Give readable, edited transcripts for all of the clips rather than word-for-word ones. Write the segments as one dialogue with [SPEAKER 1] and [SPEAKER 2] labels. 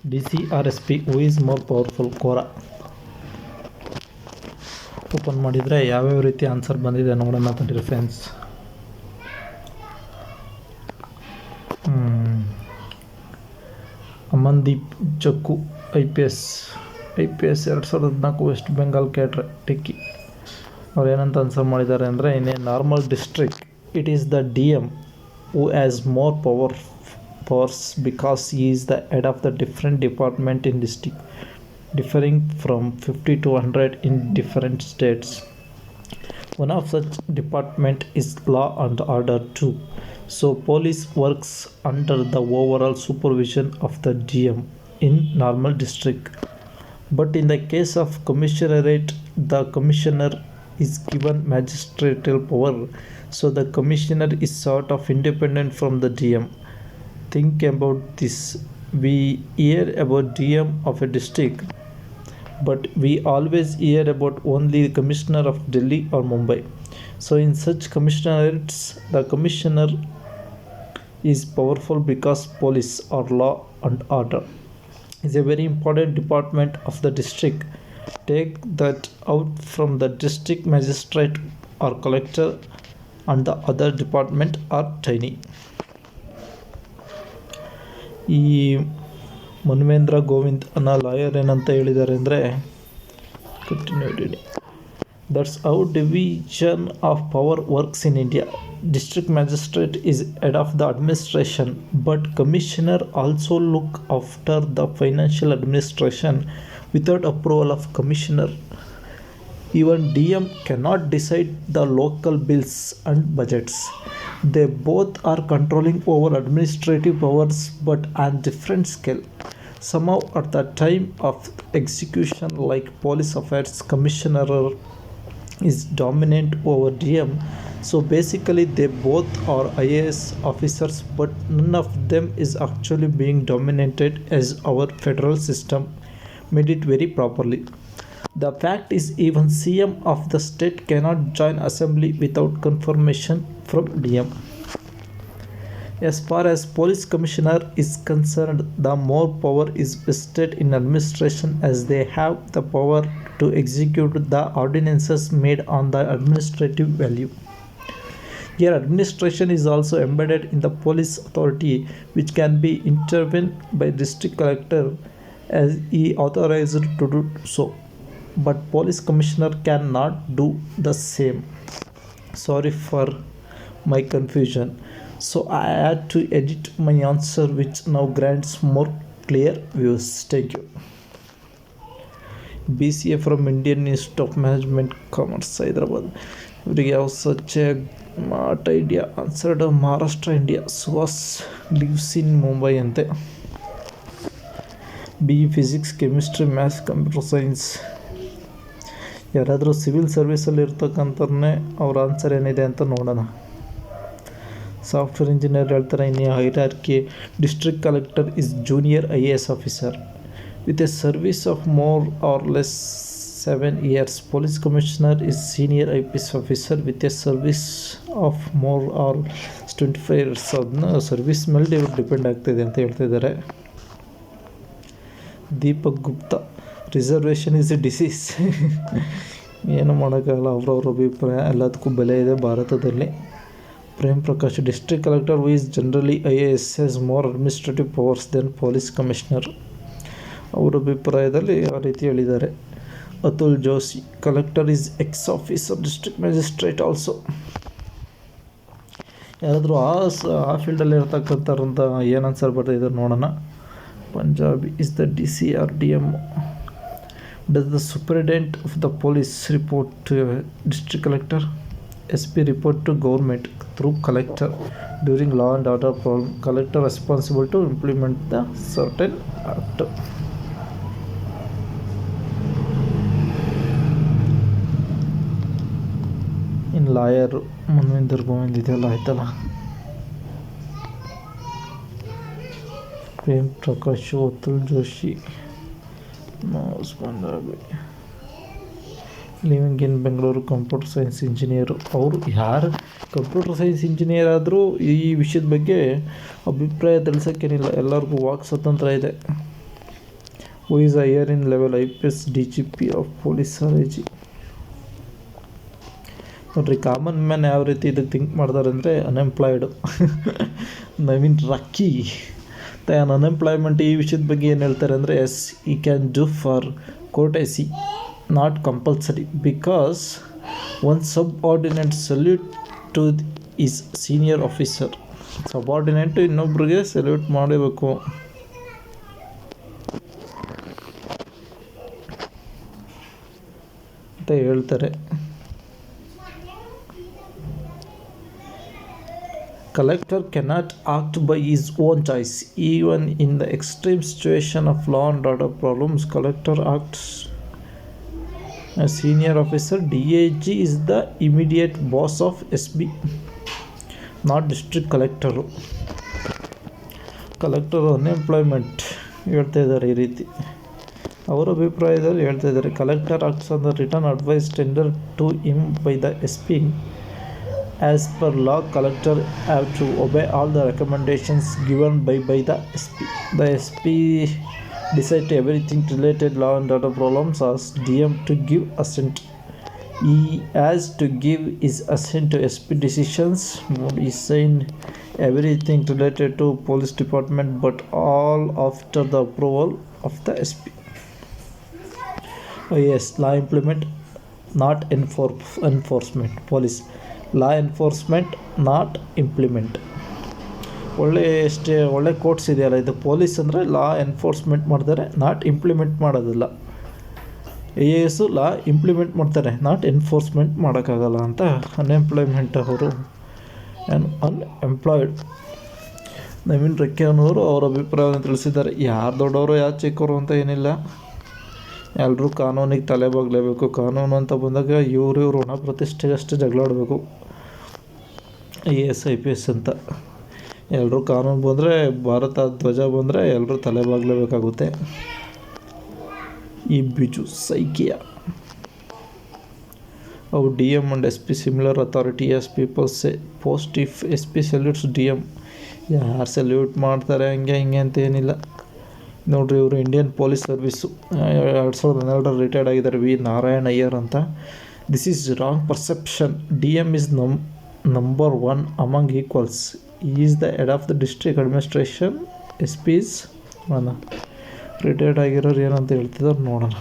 [SPEAKER 1] DCRSP who is more powerful ಕೋರ open ಮಾಡಿದರೆ ಯಾವ್ಯಾವ ರೀತಿ ಆನ್ಸರ್ ಬಂದಿದೆ ನೋಡೋಣ ತಡೀರಿ friends. Amandeep Jakku IPS 2014 West Bengal cadre ಟಿಕ್ಕಿ ಅವ್ರು ಏನಂತ ಆನ್ಸರ್ ಮಾಡಿದ್ದಾರೆ ಅಂದರೆ, in a normal district it is the DM who has more powers because he is the head of the different department in district, differing from 50 to 100 in different states. One of such department is law and order too. So police works under the overall supervision of the DM in normal district. But in the case of commissionerate, the commissioner is given magistratal power. So the commissioner is sort of independent from the DM. Think about this. We hear about DM of a district, but we always hear about only the commissioner of Delhi or Mumbai. So in such commissionerates, the commissioner is powerful because police or law and order is a very important department of the district. Take that out from the district magistrate or collector, and the other department are tiny. ಈ ಮನ್ವೇಂದ್ರ ಗೋವಿಂದ್ ಅನ್ನೋ lawyer ಏನಂತ ಹೇಳಿದ್ದಾರೆ ಅಂದರೆ, that's how division of power works in India. District magistrate is head of the administration, but commissioner also look after the financial administration. Without approval of commissioner, even DM cannot decide the local bills and budgets. They both are controlling over administrative powers, but on different scale. Somehow at the time of execution, like police affairs, commissioner is dominant over DM. So basically they both are IAS officers, but none of them is actually being dominated, as our federal system made it very properly. The fact is, even CM of the state cannot join assembly without confirmation from DM. As far as police commissioner is concerned, the more power is vested in administration, as they have the power to execute the ordinances made on the administrative value. Here administration is also embedded in the police authority, which can be intervened by district collector as he authorized to do so. But police commissioner cannot do the same. Sorry for my confusion. So I had to edit my answer, which now grants more clear views. Thank you. BCA from Indian Institute of Management Commerce, Hyderabad. ಇವರಿಗೆ ಯಾವ such not idea answered Maharashtra India. Suhas lives in Mumbai ಅಂತೆ. BE physics, chemistry, maths, computer science. ಯಾರಾದರೂ civil ಸರ್ವಿಸಲ್ಲಿ ಇರ್ತಕ್ಕಂಥವ್ರನ್ನೇ ಅವ್ರ answer ಏನಿದೆ ಅಂತ ನೋಡೋಣ. ಸಾಫ್ಟ್ವೇರ್ ಇಂಜಿನಿಯರ್ ಹೇಳ್ತಾರೆ, in hierarchy district collector is junior IAS officer with a service of more or less 7 years. Police commissioner is senior IPS officer with a service of more or 25 years. ಅದನ್ನ service ಮೇಲೆ ಇವ್ರು depend ಆಗ್ತಿದೆ ಅಂತ ಹೇಳ್ತಿದ್ದಾರೆ. Deepak Gupta, reservation is a disease. ಏನು ಮಾಡೋಕ್ಕಾಗಲ್ಲ, ಅವ್ರವ್ರ ಅಭಿಪ್ರಾಯ, ಎಲ್ಲದಕ್ಕೂ ಬೆಲೆ ಇದೆ ಭಾರತದಲ್ಲಿ. Prem Prakash, district collector who is generally IAS has more administrative powers than police commissioner. ಅವ್ರ ಅಭಿಪ್ರಾಯದಲ್ಲಿ ಆ ರೀತಿ ಹೇಳಿದ್ದಾರೆ. Atul Joshi, collector is ex officer district magistrate also. ಯಾರಾದರೂ ಆ ಫೀಲ್ಡಲ್ಲಿ ಇರ್ತಕ್ಕಂಥವ್ರಂತ ಏನು ಆನ್ಸರ್ ಬರ್ತಿದ್ದಾರೆ ನೋಡೋಣ. Punjabi is the DC or DM. Does the superintendent of the police report to district collector? SP report to government through collector during law and order problem. Collector responsible to implement the certain act. ಇನ್ನು lawyer Manvendra Govind ಇದೆಲ್ಲ ಆಯ್ತಲ್ಲ. Prem Prakash, Atul Joshi, living in Bengaluru, computer science engineer. ಅವರು ಯಾರು computer science engineer ಆದರೂ ಈ ವಿಷಯದ ಬಗ್ಗೆ ಅಭಿಪ್ರಾಯ ತಿಳಿಸೋಕ್ಕೇನಿಲ್ಲ, ಎಲ್ಲರಿಗೂ ವಾಕ್ ಸ್ವಾತಂತ್ರ್ಯ ಇದೆ. who is higher in level IPS DGP of police or AG. ನೋಡ್ರಿ ಕಾಮನ್ ಮ್ಯಾನ್ ಯಾವ ರೀತಿ ಇದಕ್ಕೆ ಥಿಂಕ್ ಮಾಡ್ತಾರೆ ಅಂದರೆ unemployed Naveen Rakki an unemployment ಈ ವಿಷಯದ ಬಗ್ಗೆ ಏನು ಹೇಳ್ತಾರೆ ಅಂದರೆ yes he can do for courtesy not compulsory because one subordinate salute to his senior officer. Subordinate ಇನ್ನೊಬ್ರಿಗೆ ಸಲ್ಯೂಟ್ ಮಾಡಬೇಕು. ಅಂತ ಹೇಳ್ತಾರೆ. Collector cannot act by his own choice. Even in the extreme situation of law and order problems, collector acts as senior officer. DAG is the immediate boss of SB, not district collector. Collector unemployment ಹೇಳ್ತಾ ಇದ್ದಾರೆ. ಈ ರೀತಿ ಅವರ ಅಭಿಪ್ರಾಯದಲ್ಲಿ ಹೇಳ್ತಾ ಇದ್ದಾರೆ. Collector acts on the return advice tender to him by the SP. As per law, collector have to obey all the recommendations given by the SP. The SP decide to everything related law and order problems. Ask DM to give assent. He has to give his assent to SP decisions. He signed everything related to police department, but all after the approval of the SP. Yes, law implement, not enforcement. Police. Law enforcement not implement. ಒಳ್ಳೆ courts ಇದೆಯಲ್ಲ ಇದು. Police ಅಂದರೆ ಲಾ enforcement ಮಾಡ್ತಾರೆ, not implement ಮಾಡೋದಿಲ್ಲ. AS ಲಾ implement ಮಾಡ್ತಾರೆ, not enforcement ಮಾಡೋಕ್ಕಾಗಲ್ಲ ಅಂತ unemployment ಅವರು ಅನ್ಎಂಪ್ಲಾಯ್ಡ್ ನವೀನ್ ರಕ್ಕೆ ಅನ್ನೋರು ಅವರ ಅಭಿಪ್ರಾಯವನ್ನು ತಿಳಿಸಿದ್ದಾರೆ. ಯಾರು ದೊಡ್ಡವರು ಯಾರು ಚಿಕ್ಕವರು ಅಂತ ಏನಿಲ್ಲ, ಎಲ್ಲರೂ ಕಾನೂನಿಗೆ ತಲೆ ಬಾಗಲೇಬೇಕು. ಕಾನೂನು ಅಂತ ಬಂದಾಗ ಇವರು ಋಣ ಪ್ರತಿಷ್ಠೆಗಷ್ಟು ಜಗಳಾಡಬೇಕು. AS IPS ಅಂತ ಎಲ್ಲರೂ ಕಾನೂನು ಬಂದರೆ, ಭಾರತ ಧ್ವಜ ಬಂದರೆ ಎಲ್ಲರೂ ತಲೆ ಬಾಗಲೇಬೇಕಾಗುತ್ತೆ. ಈ ಬಿಜು ಸೈಕಿಯ ಅವು DM and SP similar authority as people say post if SP ಸಲ್ಯೂಟ್ಸ್ DM. ಯಾರು ಸಲ್ಯೂಟ್ ಮಾಡ್ತಾರೆ ಹಂಗೆ ಹಿಂಗೆ ಅಂತ ಏನಿಲ್ಲ. ನೋಡ್ರಿ, ಇವರು ಇಂಡಿಯನ್ ಪೊಲೀಸ್ ಸರ್ವಿಸು 2012 ರಿಟೈರ್ಡ್ ಆಗಿದ್ದಾರೆ, ವಿ ನಾರಾಯಣ್ ಅಯ್ಯರ್ ಅಂತ. This is wrong perception. DM is number 1 among equals. Is the head of the district administration. SP is retired ಆಗಿರೋರು ಏನಂತ ಹೇಳ್ತಿದ್ದಾರೆ ನೋಡೋಣ.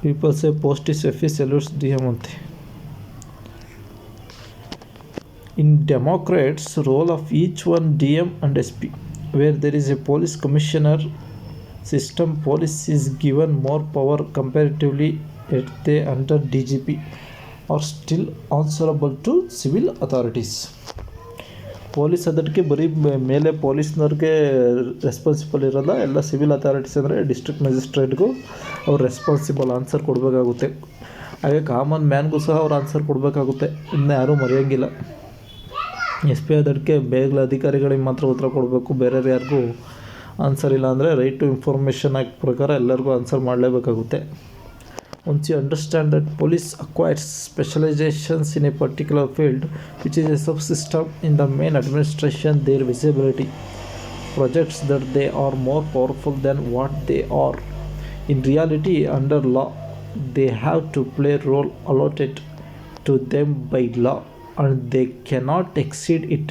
[SPEAKER 1] People say post is FE ಸಲ್ಯೂಟ್ಸ್ DM ಅಂತೆ. In democrats, role of each one DM and SP. Where there is a police commissioner system, police is given more power comparatively, yet they under DGP are still answerable to civil authorities. Police ಅದಕ್ಕೆ ಬರೀ ಮೇಲೆ ಪೊಲೀಸ್ನವ್ರಿಗೆ responsible ಇರೋಲ್ಲ, ಎಲ್ಲ civil authorities ಅಂದರೆ district ಮ್ಯಾಜಿಸ್ಟ್ರೇಟ್ಗೂ ಅವ್ರು responsible answer ಕೊಡಬೇಕಾಗುತ್ತೆ. ಹಾಗೆ common ಮ್ಯಾನ್ಗೂ ಸಹ ಅವ್ರು ಆನ್ಸರ್ ಕೊಡಬೇಕಾಗುತ್ತೆ. ಇನ್ನು ಯಾರೂ ಮರೆಯೋಂಗಿಲ್ಲ. SP ಅದಕ್ಕೆ ಬೇಗ ಅಧಿಕಾರಿಗಳಿಗೆ ಮಾತ್ರ ಉತ್ತರ ಕೊಡಬೇಕು, ಬೇರೆ ಯಾರಿಗೂ ಆನ್ಸರ್ ಇಲ್ಲ. ಅಂದರೆ ರೈಟ್ ಟು ಇನ್ಫಾರ್ಮೇಷನ್ ಆ್ಯಕ್ಟ್ ಪ್ರಕಾರ ಎಲ್ಲರಿಗೂ ಆನ್ಸರ್ ಮಾಡಲೇಬೇಕಾಗುತ್ತೆ. Once you understand that police acquires specialisations in a particular field which is a sub system in the main administration, their visibility projects that they are more powerful than what they are. In reality, under law, they have to play role allotted to them by law, and they cannot exceed it.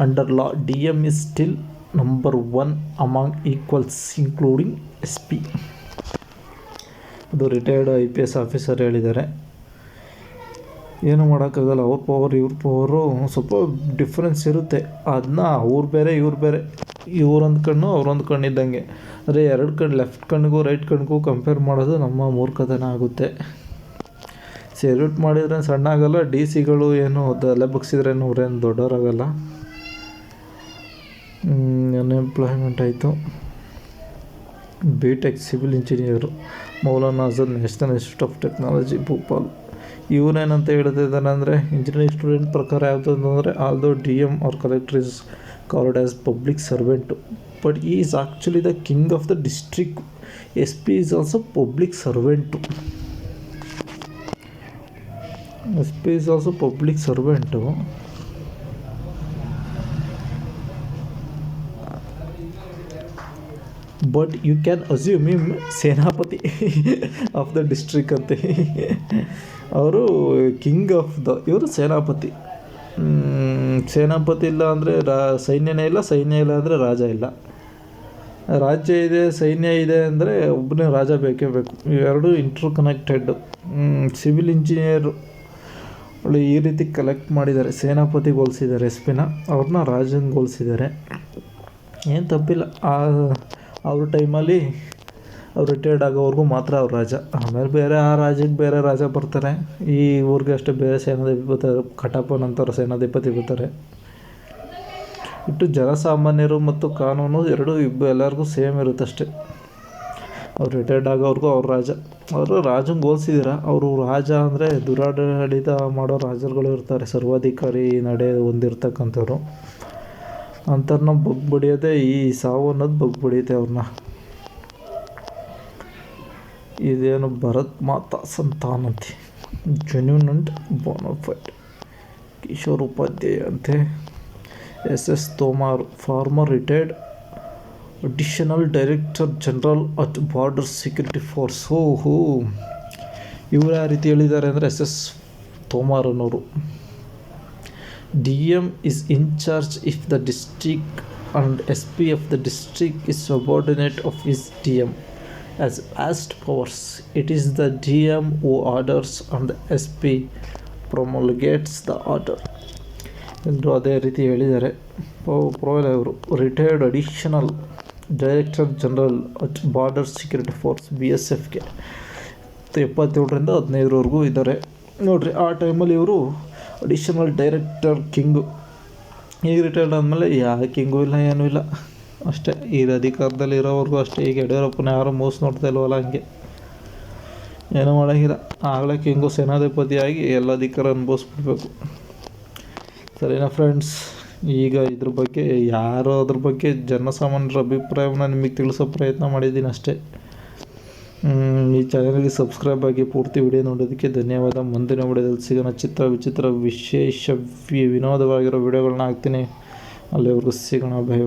[SPEAKER 1] Under law, DM is still number 1 among equals, including SP. ಅದು retired IPS officer ಹೇಳಿದ್ದಾರೆ. ಏನು ಮಾಡೋಕ್ಕಾಗಲ್ಲ, ಅವ್ರ power ಇವ್ರ power ಸ್ವಲ್ಪ difference ಇರುತ್ತೆ. ಅದನ್ನ ಅವ್ರು ಬೇರೆ ಇವ್ರು ಬೇರೆ, ಇವ್ರೊಂದು ಕಣ್ಣು ಅವ್ರೊಂದು ಕಣ್ಣಿದ್ದಂಗೆ. ಅಂದರೆ ಎರಡು ಕಣ್ಣು, ಲೆಫ್ಟ್ ಕಣ್ಣಿಗೂ ರೈಟ್ ಕಣ್ಣಿಗೂ ಕಂಪೇರ್ ಮಾಡೋದು ನಮ್ಮ ಮೂರ್ಖತನ ಆಗುತ್ತೆ. ಸೆಲ್ಯೂಟ್ ಮಾಡಿದ್ರೆ ಸಣ್ಣ ಆಗಲ್ಲ, DC ಏನು ತಲೆ ಬಗ್ಸಿದ್ರೇನು ಅವ್ರೇನು ದೊಡ್ಡವರಾಗಲ್ಲ. ಅನ್ಎಂಪ್ಲಾಯ್ಮೆಂಟ್ ಆಯಿತು. BTech civil engineer Maulana Azad National Institute of Technology Bhopal. ಇವನೇನಂತ ಹೇಳ್ತಿದ್ದಾನೆ ಅಂದರೆ, ಇಂಜಿನಿಯರಿಂಗ್ ಸ್ಟೂಡೆಂಟ್ ಪ್ರಕಾರ ಯಾವುದು ಅಂದರೆ, although DM or collector is called as public servant, but he is actually the king of the district. SP is also public servant. SP is also public servant. But you can assume him ಸೇನಾಪತಿ of the district ಅಂತ. ಅವರು king of ಇವರು ಸೇನಾಪತಿ. ಸೇನಾಪತಿ ಇಲ್ಲ ಅಂದರೆ ಸೈನ್ಯನೇ ಇಲ್ಲ, ಸೈನ್ಯ ಇಲ್ಲ ಅಂದರೆ ರಾಜ ಇಲ್ಲ. ರಾಜ್ಯ ಇದೆ, ಸೈನ್ಯ ಇದೆ ಅಂದರೆ ಒಬ್ಬನೇ ರಾಜ ಬೇಕೇ ಬೇಕು. ಇವೆರಡು ಇಂಟರ್ ಕನೆಕ್ಟೆಡ್. ಸಿವಿಲ್ ಇಂಜಿನಿಯರ್ ಈ ರೀತಿ ಕಲೆಕ್ಟ್ ಮಾಡಿದ್ದಾರೆ. ಸೇನಾಪತಿಗೆ ಹೋಲಿಸಿದ್ದಾರೆ ಎಸ್ ಪಿನ, ಅವ್ರನ್ನ ರಾಜಂಗೆ ಹೋಲಿಸಿದ್ದಾರೆ. ಏನು ತಪ್ಪಿಲ್ಲ. ಅವ್ರ ಟೈಮಲ್ಲಿ ಅವ್ರು ರಿಟೈರ್ಡ್ ಆಗೋವರೆಗೂ ಮಾತ್ರ ಅವ್ರು ರಾಜ. ಆಮೇಲೆ ಬೇರೆ ಆ ರಾಜ್ಯಕ್ಕೆ ಬೇರೆ ರಾಜ ಬರ್ತಾರೆ. ಈ ಊರಿಗೆ ಅಷ್ಟೇ ಬೇರೆ ಸೇನಾಧಿಪತಿ ಬರ್ತಾರೆ, ಕಟಪ್ಪ ನಂತರ ಸೇನಾಧಿಪತಿ ಬರ್ತಾರೆ. ಇಟ್ಟು ಜನಸಾಮಾನ್ಯರು ಮತ್ತು ಕಾನೂನು ಎರಡೂ ಎಲ್ಲರಿಗೂ ಸೇಮ್ ಇರುತ್ತಷ್ಟೆ. ಅವ್ರು ರಿಟೈರ್ಡ್ ಆಗೋವ್ರಿಗೂ ಅವ್ರ ರಾಜ. ಅವರು ರಾಜಂಗೆ ಹೋಲಿಸಿದ್ದೀರ. ಅವರು ರಾಜ ಅಂದರೆ ದುರಾಡಳಿತ ಮಾಡೋ ರಾಜರುಗಳು ಇರ್ತಾರೆ, ಸರ್ವಾಧಿಕಾರಿ ನಡೆ ಹೊಂದಿರ್ತಕ್ಕಂಥವ್ರು. ಅಂಥವ್ರನ್ನ ಬಗ್ಬಡಿಯೋದೇ ಈ ಸಾವು ಅನ್ನೋದು ಬಗ್ಬಡಿಯುತ್ತೆ ಅವ್ರನ್ನ. ಇದೇನು ಭರತ್ ಮಾತಾ ಸಂತಾನಂತೆ, genuine and bonafide. Kishore Upadhyay ಅಂತೆ. S Tomar, former retired additional director general at border security force. ಇವರು ಯಾವ ರೀತಿ ಹೇಳಿದ್ದಾರೆ ಅಂದರೆ ಎಸ್ ತೋಮಾರ್ ಅನ್ನೋರು, DM is in charge if the district and SP of the district is subordinate of his DM as vast powers. It is the DM who orders and the SP promulgates the order ಎಂದು ಅದೇ ರೀತಿ ಹೇಳಿದ್ದಾರೆ. ಅವರು retired additional director general at border security force BSFಗೆ 77ರಿಂದ 15ರವರೆಗೂ ಇದ್ದಾರೆ ನೋಡಿರಿ. ಆ ಟೈಮಲ್ಲಿ ಇವರು ಅಡಿಷನಲ್ ಡೈರೆಕ್ಟರ್ ಕಿಂಗು. ಈಗ ರಿಟೈರ್ಡ್ ಆದಮೇಲೆ ಯಾವ ಕಿಂಗೂ ಇಲ್ಲ, ಏನೂ ಇಲ್ಲ, ಅಷ್ಟೇ. ಈ ಅಧಿಕಾರದಲ್ಲಿ ಇರೋವರೆಗೂ ಅಷ್ಟೇ. ಈಗ ಯಡಿಯೂರಪ್ಪನ ಯಾರು ಮೋಸ ನೋಡ್ತಾ ಇಲ್ವಲ್ಲ, ಹಂಗೆ ಏನೂ ಮಾಡೋಂಗಿಲ್ಲ. ಆಗಲೇ ಕಿಂಗು ಸೇನಾಧಿಪತಿಯಾಗಿ ಎಲ್ಲ ಅಧಿಕಾರ ಅನುಭವಿಸ್ಬಿಡ್ಬೇಕು. ಸರಿನಾ ಫ್ರೆಂಡ್ಸ್? ಈಗ ಇದ್ರ ಬಗ್ಗೆ ಅದ್ರ ಬಗ್ಗೆ ಜನಸಾಮಾನ್ಯರ ಅಭಿಪ್ರಾಯವನ್ನು ನಿಮಗೆ ತಿಳಿಸೋ ಪ್ರಯತ್ನ ಮಾಡಿದ್ದೀನಿ ಅಷ್ಟೇ. ಈ ಚಾನಲ್ಗೆ ಸಬ್ಸ್ಕ್ರೈಬ್ ಆಗಿ ಪೂರ್ತಿ ವಿಡಿಯೋ ನೋಡೋದಕ್ಕೆ ಧನ್ಯವಾದ. ಮುಂದಿನ ವಿಡಿಯೋದಲ್ಲಿ ಸಿಗೋಣ. ಚಿತ್ರ ವಿಚಿತ್ರ ವಿಶೇಷ ವಿನೋದವಾಗಿರೋ ವಿಡಿಯೋಗಳನ್ನ ಹಾಕ್ತೀನಿ. ಅಲ್ಲಿವರೆಗೂ ಸಿಗೋಣ. ಬೈ.